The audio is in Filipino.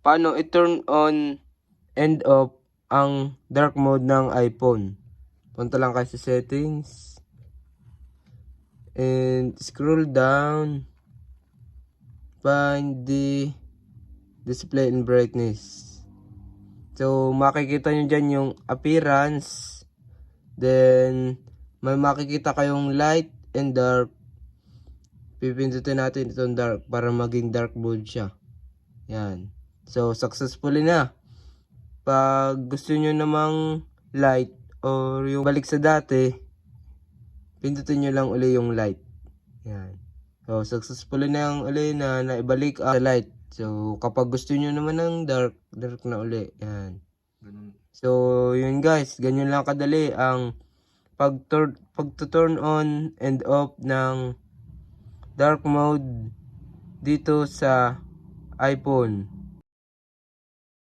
paano i-turn on and off ang dark mode ng iPhone. Punta lang kayo sa settings and scroll down, find the display and brightness. So makikita nyo dyan yung appearance, then may makikita kayong light and dark. Pipindutin natin itong dark para maging dark mode siya. Yan. So, successfully na. Pag gusto nyo namang light or yung balik sa dati, pindutin nyo lang uli yung light. Yan. So, successfully na yung uli na naibalik sa light. So, kapag gusto nyo naman ng dark na uli. Yan. So, yun guys. Ganyan lang kadali ang pag-turn on and off ng dark mode dito sa iPhone.